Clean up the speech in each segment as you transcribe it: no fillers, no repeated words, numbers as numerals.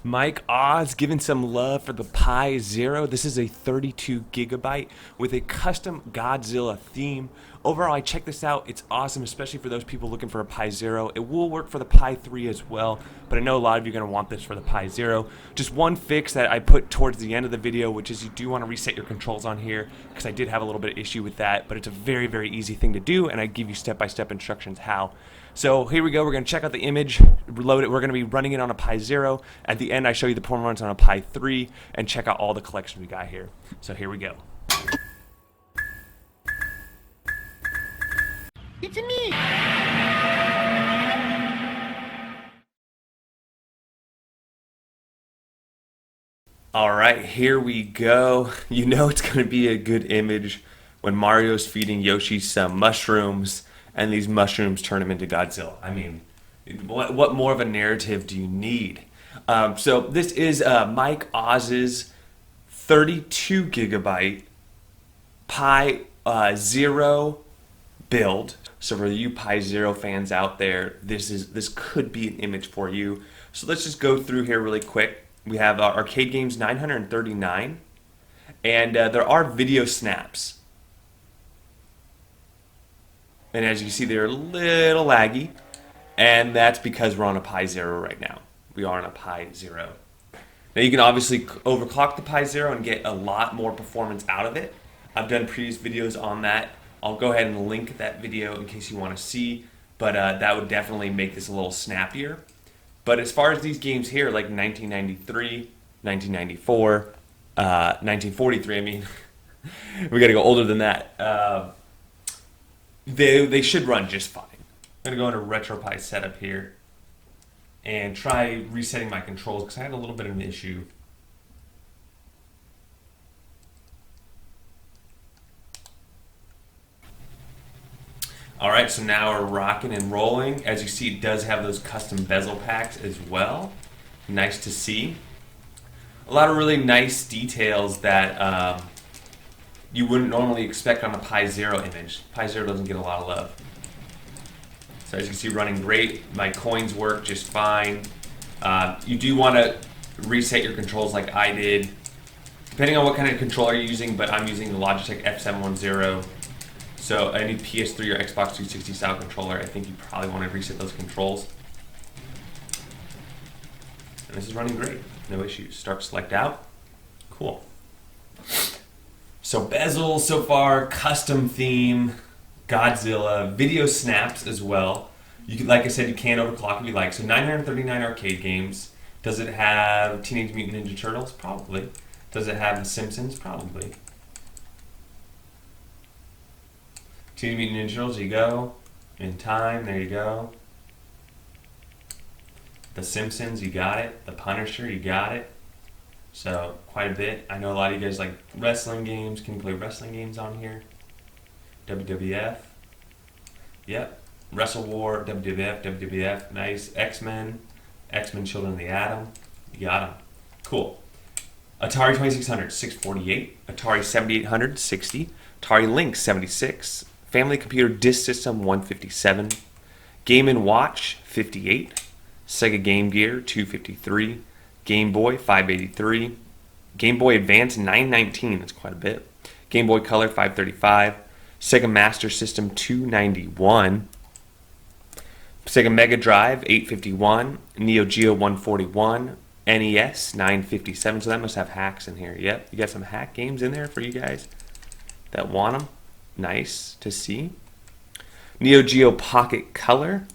Mike Oz giving some love for the Pi Zero. This is a 32 gigabyte with a custom Godzilla theme. Overall, I checked this out. It's awesome, especially for those people looking for a Pi Zero. It will work for the Pi 3 as well, but I know a lot of you are going to want this for the Pi Zero. Just one fix that I put towards the end of the video, which is you do want to reset your controls on here, because I did have a little bit of issue with that, but it's a very, very easy thing to do, and I give you step-by-step instructions how. So here we go. We're going to check out the image, reload it. We're going to be running it on a Pi Zero. At the end, I show you the performance on a Pi 3 and check out all the collection we got here. So here we go. It's me! All right, here we go. You know it's going to be a good image when Mario's feeding Yoshi some mushrooms and these mushrooms turn him into Godzilla. I mean, what more of a narrative do you need? So this is Mike Oz's 32 gigabyte Pi Zero build. So for you Pi Zero fans out there, this could be an image for you. So let's just go through here really quick. We have arcade games 939, and there are video snaps. And as you see, they're a little laggy, and that's because we're on a Pi Zero right now. We are on a Pi Zero. Now you can obviously overclock the Pi Zero and get a lot more performance out of it. I've done previous videos on that. I'll go ahead and link that video in case you want to see, but that would definitely make this a little snappier. But as far as these games here, like 1993, 1994, 1943, I mean, we got to go older than that. They should run just fine. I'm going to go into Retropie setup here and try resetting my controls because I had a little bit of an issue. Alright, so now we're rocking and rolling. As you see, it does have those custom bezel packs as well. Nice to see. A lot of really nice details that you wouldn't normally expect on a Pi Zero image. Pi Zero doesn't get a lot of love. So as you can see, running great. My coins work just fine. You do want to reset your controls like I did, depending on what kind of controller you're using, but I'm using the Logitech F710. So any PS3 or Xbox 360 style controller, I think you probably want to reset those controls. And this is running great. No issues. Start select out. Cool. So bezel so far, custom theme, Godzilla, video snaps as well. You can, like I said, you can overclock if you like. So 939 arcade games. Does it have Teenage Mutant Ninja Turtles? Probably. Does it have The Simpsons? Probably. Teenage Mutant Ninja Turtles, you go. In Time, there you go. The Simpsons, you got it. The Punisher, you got it. So, quite a bit. I know a lot of you guys like wrestling games. Can you play wrestling games on here? WWF. Yep. Wrestle War, WWF, nice. X-Men, X-Men Children of the Atom. You got them. Cool. Atari 2600, 648. Atari 7800, 60. Atari Lynx, 76. Family Computer Disk System, 157. Game & Watch, 58. Sega Game Gear, 253. Game Boy, 583. Game Boy Advance, 919. That's quite a bit. Game Boy Color, 535. Sega Master System, 291. Sega Mega Drive, 851. Neo Geo, 141. NES, 957. So that must have hacks in here. Yep, you got some hack games in there for you guys that want them. Nice to see. Neo Geo Pocket Color,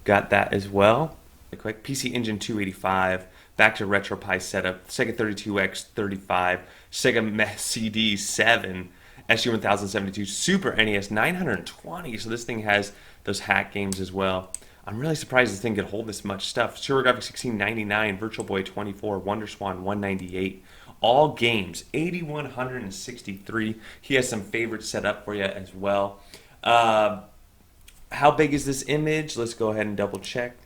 got that as well. Quick PC Engine 285. Back to Retropie setup. Sega 32X 35. Sega CD 7. SU 1072. Super NES 920. So this thing has those hack games as well. I'm really surprised this thing could hold this much stuff. TurboGrafx 1699. Virtual Boy 24. WonderSwan 198. All games, 8163. He has some favorites set up for you as well. How big is this image? Let's go ahead and double check.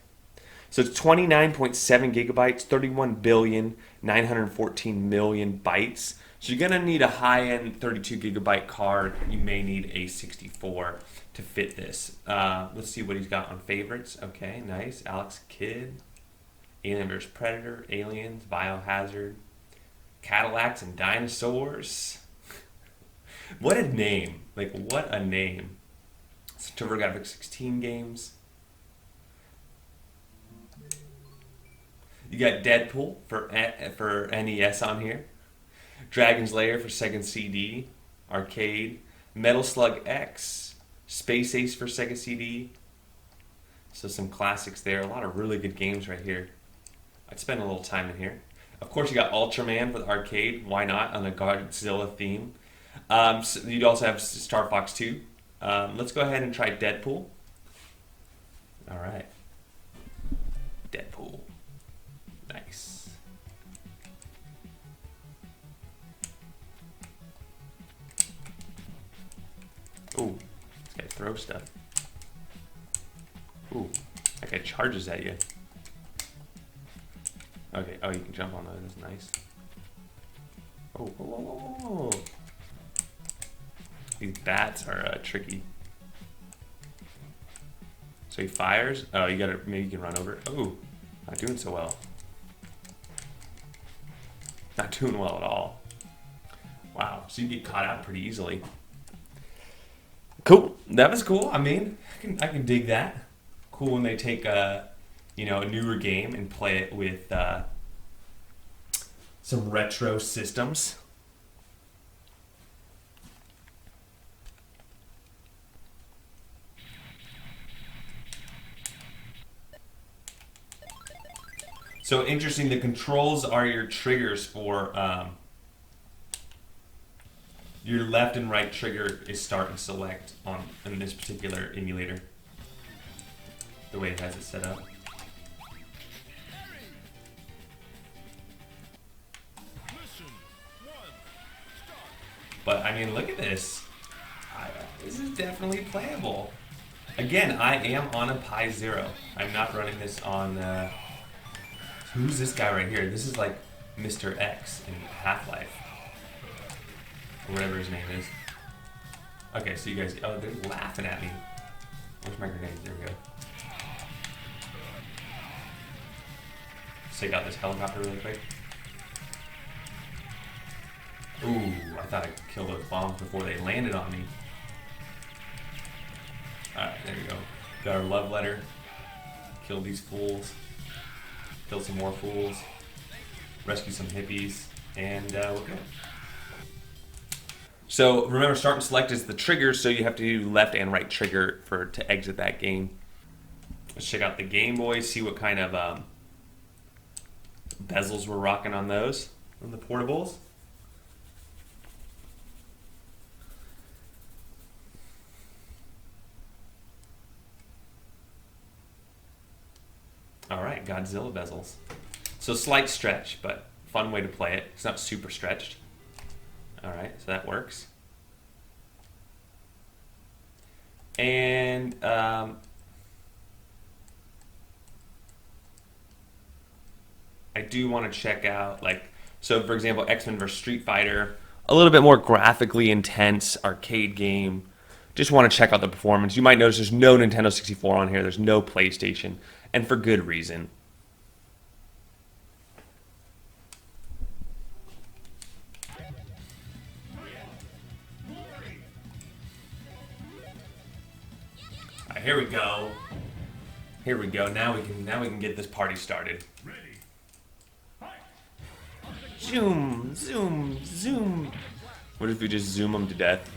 So it's 29.7 gigabytes, 31,914,000,000 bytes. So you're going to need a high-end 32 gigabyte card. You may need a 64 to fit this. Let's see what he's got on favorites. Okay, nice. Alex Kidd. Alien vs. Predator, Aliens, Biohazard, Cadillacs and Dinosaurs. What a name. Like, what a name. TurboGrafx 16 games. You got Deadpool for NES on here. Dragon's Lair for Sega CD, Arcade. Metal Slug X, Space Ace for Sega CD. So some classics there. A lot of really good games right here. I'd spend a little time in here. Of course, you got Ultraman for the arcade. Why not? On a Godzilla theme. So you'd also have Star Fox 2. Let's go ahead and try Deadpool. All right. Deadpool. Nice. Ooh, this guy throws stuff. Ooh, that guy charges at you. Okay, oh, you can jump on those. That's nice. Oh, whoa, whoa, whoa, whoa. These bats are tricky. So he fires. Oh, you gotta, maybe you can run over. Oh, not doing so well. Not doing well at all. Wow, so you get caught out pretty easily. Cool, that was cool. I mean, I can dig that. Cool when they take a newer game and play it with some retro systems. So interesting, the controls are your triggers for your left and right trigger is start and select in this particular emulator. The way it has it set up. But I mean, look at this. This is definitely playable. Again, I am on a Pi Zero. I'm not running this on. Who's this guy right here? This is like Mr. X in Half-Life. Or whatever his name is. Okay, so you guys. Oh, they're laughing at me. Where's my grenade? There we go. Take out this helicopter really quick. Ooh, I thought I could kill those bombs before they landed on me. Alright, there you go. Got our love letter. Kill these fools. Kill some more fools. Rescue some hippies. And we're good. So remember, start and select is the trigger, so you have to do left and right trigger to exit that game. Let's check out the Game Boy, see what kind of bezels we're rocking on those, on the portables. All right, Godzilla bezels. So slight stretch, but fun way to play it. It's not super stretched. All right, so that works. And I do want to check out, so for example, X-Men vs. Street Fighter, a little bit more graphically intense arcade game. Just want to check out the performance. You might notice there's no Nintendo 64 on here. There's no PlayStation, and for good reason. All right, here we go. Here we go. Now we can get this party started. Zoom, zoom, zoom. What if we just zoom him to death?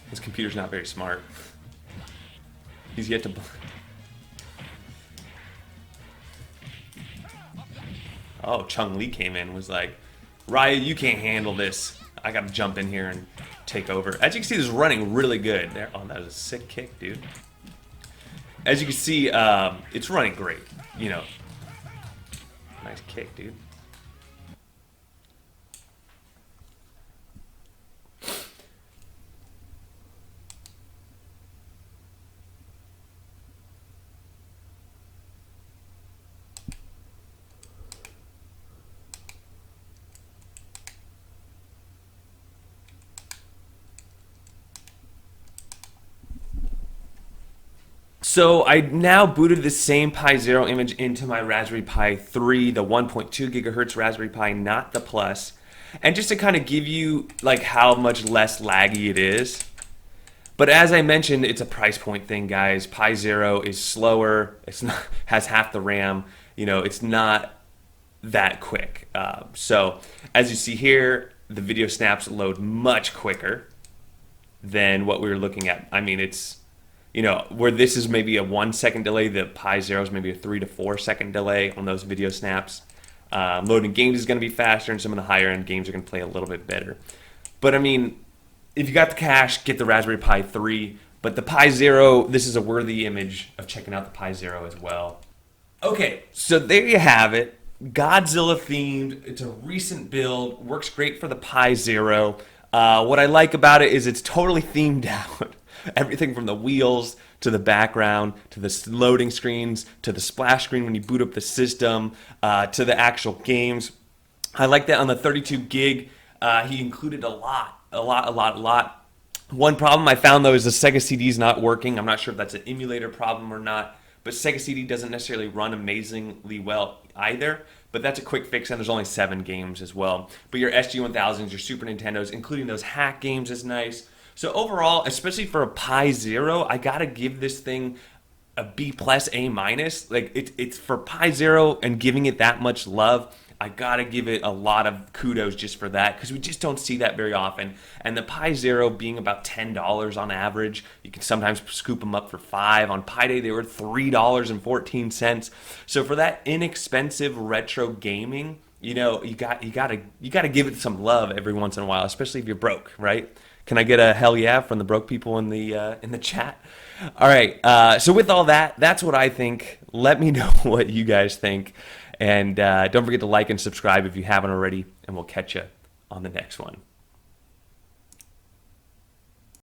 This computer's not very smart. He's yet to... Oh, Chung-Li came in, was like, Riot, you can't handle this. I gotta jump in here and take over. As you can see, this is running really good. There. Oh, that was a sick kick, dude. As you can see, it's running great. You know. Nice kick, dude. So I now booted the same Pi Zero image into my Raspberry Pi 3, the 1.2 gigahertz Raspberry Pi, not the Plus. And just to kind of give you like how much less laggy it is. But as I mentioned, it's a price point thing, guys. Pi Zero is slower. It's not has half the RAM. You know, it's not that quick. So as you see here, the video snaps load much quicker than what we were looking at. I mean, it's, you know, where this is maybe a 1 second delay, the Pi Zero is maybe a 3 to 4 second delay on those video snaps. Loading games is going to be faster, and some of the higher end games are going to play a little bit better. But I mean, if you got the cash, get the Raspberry Pi 3. But the Pi Zero, this is a worthy image of checking out the Pi Zero as well. Okay, so there you have it. Godzilla themed. It's a recent build. Works great for the Pi Zero. What I like about it is it's totally themed out. Everything from the wheels to the background to the loading screens to the splash screen when you boot up the system to the actual games. I like that on the 32 gig. He included a lot. One problem I found though is the Sega CD is not working. I'm not sure if that's an emulator problem or not, but Sega CD doesn't necessarily run amazingly well either. But that's a quick fix, and there's only 7 games as well. But your SG-1000s, your Super Nintendos, including those hack games, is nice. So overall, especially for a Pi Zero, I gotta give this thing a B plus, A minus. Like it's for Pi Zero and giving it that much love. I gotta give it a lot of kudos just for that, because we just don't see that very often. And the Pi Zero being about $10 on average, you can sometimes scoop them up for $5. On Pi Day, they were $3.14. So for that inexpensive retro gaming, you know, you gotta give it some love every once in a while, especially if you're broke, right? Can I get a hell yeah from the broke people in the chat? All right. So with all that, that's what I think. Let me know what you guys think. And don't forget to like and subscribe if you haven't already, and we'll catch you on the next one.